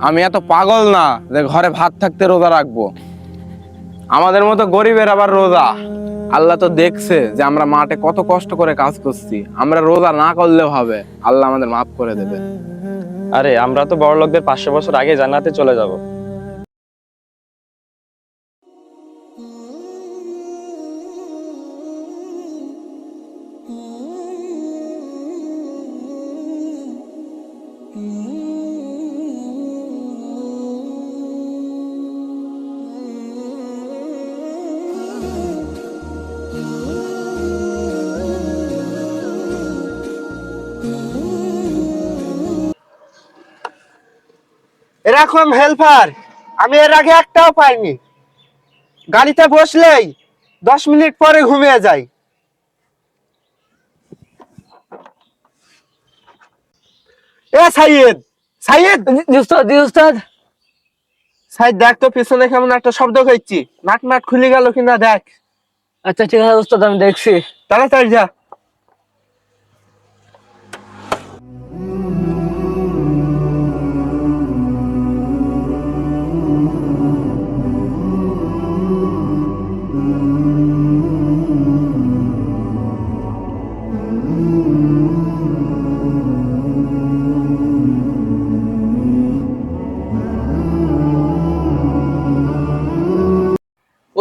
আমি এত পাগল না যে ঘরে ভাত থাকতে রোজা রাখবো। আমাদের মতো গরিবের আবার রোজা। আল্লাহ তো দেখছে যে আমরা মাঠে কত কষ্ট করে কাজ করছি। আমরা রোজা না করলেও হবে, আল্লাহ আমাদের মাফ করে দেবে। আরে আমরা তো বড় লোকদের 500 বছর আগে জান্নাতে চলে যাব। এরকম হেল্পার আমি এর আগে একটাও পাইনি। গাড়িতে বসলেই 10 মিনিট পরে ঘুমিয়ে যাই। এ সাইয়েদ, সাইয়েদ, সাইদ দেখ তো পিছনে কেমন একটা শব্দ করছি। নাট নাট খুলে গেল কিনা দেখ। আচ্ছা ঠিক আছে উস্তাদ, আমি দেখছি। তাড়াতাড়ি যা।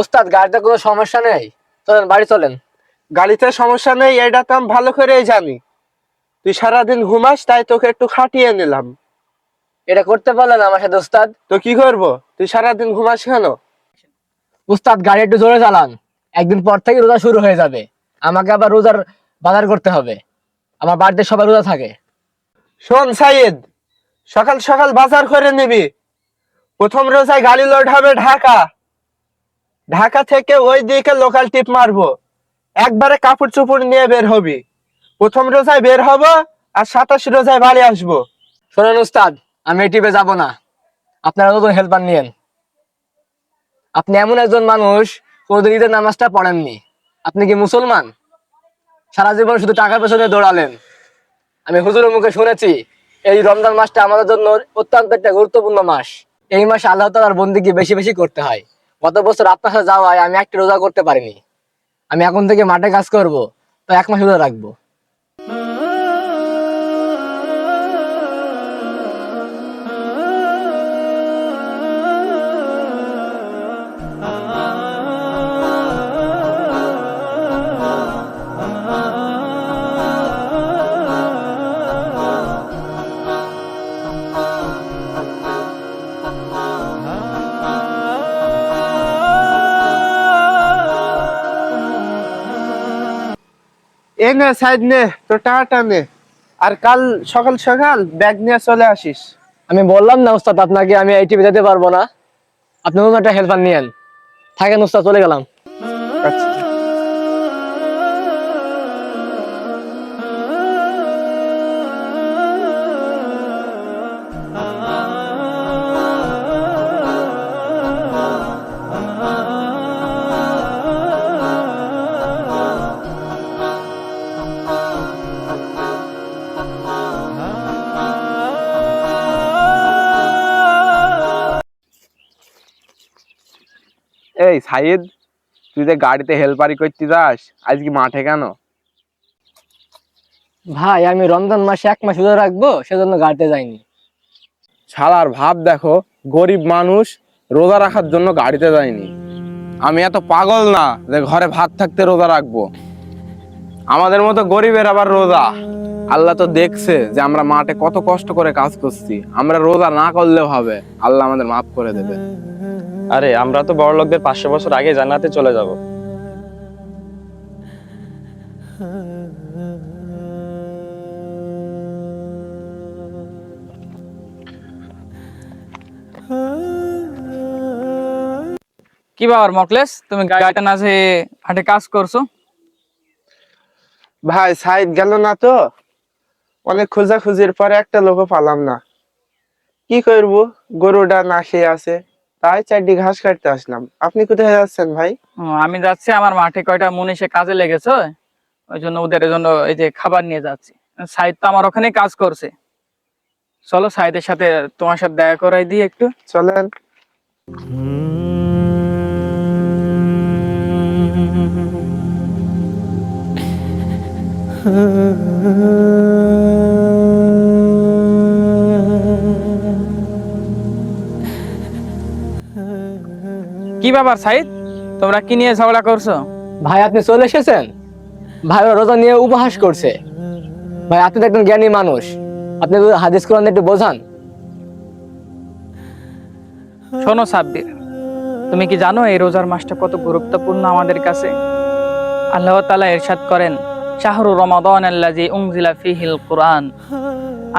উস্তাদ গাড়িতে কোনো সমস্যা নেই, চলেন বাড়ি চলেন। গাড়িতে সমস্যা নেই এটা তো আমি ভালো করেই জানি। তুই সারাদিন ঘুমাস তাই তোকে একটু খাটিয়ে নিলাম। এটা করতে পারলেন আমার সাথে উস্তাদ? তো কি করবো, তুই সারাদিন ঘুমাস কেন? উস্তাদ গাড়ি একটু জোরে চালান, একদিন পর থেকে রোজা শুরু হয়ে যাবে। আমাকে আবার রোজার বাজার করতে হবে, আমার বাড়িতে সবাই রোজা থাকে। শোন সাইয়েদ, সকাল সকাল বাজার করে নিবি। প্রথম রোজায় গাড়ি লোড হবে ঢাকা। ঢাকা থেকে ওই দিকে লোকাল টিপ মারবো। একবারে কাপড় চোপড় নিয়ে বের হবি। প্রথম রোজায় বের হব আর 27 রোজায় বাড়ি আসবো। শোনেন উস্তাদ, আমি এই টিপে যাবো না, আপনারা নতুন হেল্পার নিয়েন। আপনি এমন একজন মানুষ, কোনোদিন ঈদের নামাজটা পড়েননি। আপনি কি মুসলমান? সারা জীবন শুধু টাকার পেছনে দৌড়ালেন। আমি হুজুরের মুখে শুনেছি এই রমজান মাসটা আমাদের জন্য অত্যন্ত একটা গুরুত্বপূর্ণ মাস। এই মাসে আল্লাহ তাআলার বন্দেগী বেশি বেশি করতে হয়। গত বছর আপনার সাথে যাওয়ায় আমি একটা রোজা করতে পারিনি। আমি এখন থেকে মাঠে কাজ করব, তো 1 মাস রোজা রাখবো। এ নে সাইড নে, তো টাকাটা নে। আর কাল সকাল সকাল ব্যাগ নিয়ে চলে আসিস। আমি বললাম না উস্তাদ আপনাকে আমি এই টিপে যেতে পারবো না। আপনি নতুন একটা হেল্পার নিয়েন। থাকেন উস্তাদ, চলে গেলাম। আচ্ছা। এই সাইদ, তুই যে গাড়িতে হেল্পারি করতে যাস, আজ কি মাঠে কেন? ভাই আমি রমজান মাসে 1 মাস রোজা রাখবো, সেজন্য গাড়িতে যাইনি। শালার ভাব দেখো, গরিব মানুষ রোজা রাখার জন্য গাড়িতে যায়নি। আমি এত পাগল না যে ঘরে ভাত থাকতে রোজা রাখবো। আমাদের মতো গরিবের আবার রোজা। আল্লাহ তো দেখছে যে আমরা মাঠে কত কষ্ট করে কাজ করছি। আমরা রোজা না করলেও হবে, আল্লাহ আমাদের মাফ করে দেবে। আরে আমরা তো বড় লোকদের 500 বছর আগে জান্নাতে চলে যাব। কি ব্যাপার মকলেস, তুমি গাড়িটা না যে হাটে কাজ করছো? ভাই সাইদ গেল না তো, অনেক খোঁজাখুঁজির পরে একটা লোকও পালাম না। কি করব, গরুটা না খেয়ে আছে, তাই 4টি ঘাস কাটতে আসলাম। আপনি কোথায় যাচ্ছেন ভাই? আমি যাচ্ছি, আমার মাঠে কয়টা মনীষে কাজে লেগেছে, ওই জন্য ওদের জন্য এই যে খাবার নিয়ে যাচ্ছি। সাইদ তো আমার ওখানে কাজ করছে, চলো সাইদের সাথে তোমার সাথে দেখা করাই দিই একটু। চলেন। কি ব্যাপার সাইদ, তোমরা কি নিয়ে ঝগড়া করছো? ভাই আপনি চলে এসেছেন? ভাই ওরা রোজা নিয়ে উপহাস করছে। ভাই আপনি তো একজন জ্ঞানী মানুষ, আপনি তো হাদিস কোরআন একটু বোঝান। শোনো সাব্বির, তুমি কি জানো এই রোজার মাসটা কত গুরুত্বপূর্ণ আমাদের কাছে? আল্লাহ তাআলা ইরশাদ করেন, শাহরু রমাদান আল্লাযী উনজিলা ফীহিল কুরআন।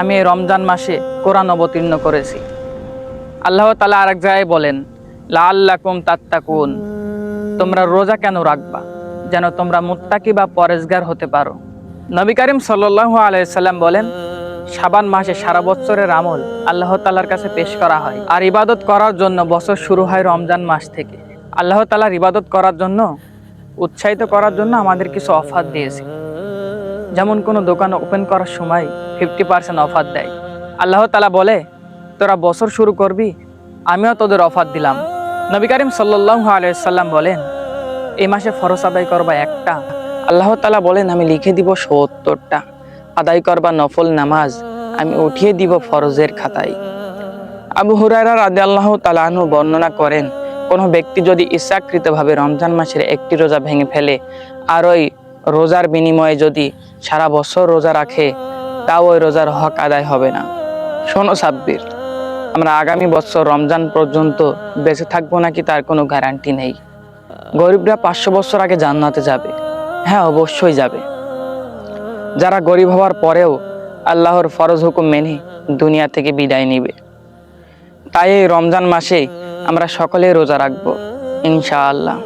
আমি এই রমজান মাসে কোরআন অবতীর্ণ করেছি। আল্লাহ তাআলা আরেক জায়গায় বলেন, লাআল্লাকুম তাত্তাকুন। তোমরা রোজা কেন রাখবা? যেন তোমরা মুত্তাকি বা পরেজগার হতে পারো। নবী করিম সাল্লাল্লাহু আলাইহি সাল্লাম বলেন, শাবান মাসে সারা বছরের আমল আল্লাহ তাআলার কাছে পেশ করা হয়, আর ইবাদত করার জন্য বছর শুরু হয় রমজান মাস থেকে। আল্লাহ তাআলার ইবাদত করার জন্য, উৎসাহিত করার জন্য আমাদের কিছু অফার দিয়েছে। যেমন কোনো দোকান ওপেন করার সময় 50% অফার দেয়। আল্লাহ তাআলা বলে, তোরা বছর শুরু করবি, আমিও তোদের অফার দিলাম। নবী করিম সাল্লাল্লাহু আলাইহি সাল্লাম বলেন, এই মাসে ফরজ আদায় করবা একটা, আল্লাহ তাআলা বলেন আমি লিখে দিব 70টা। আদায় করবা নফল নামাজ, আমি উঠিয়ে দিব ফরজের খাতায়। আবু হুরায়রা রাদিয়াল্লাহু তাআলা আনহু বর্ণনা করেন, কোনো ব্যক্তি যদি ইচ্ছাকৃতভাবে রমজান মাসের একটি রোজা ভেঙে ফেলে আর ওই রোজার বিনিময়ে যদি সারা বছর রোজা রাখে, তাও ওই রোজার হক আদায় হবে না। শোনো সাব্বির, আমরা আগামী বছর রমজান পর্যন্ত বেঁচে থাকবো নাকি তার কোনো গ্যারান্টি নেই। গরিবরা 500 বছর আগে জান্নাতে যাবে, হ্যাঁ অবশ্যই যাবে। যারা গরিব হওয়ার পরেও আল্লাহর ফরজ হুকুম মেনে দুনিয়া থেকে বিদায় নিবে। তাই এই রমজান মাসে আমরা সকলে রোজা রাখবো ইনশাআল্লাহ।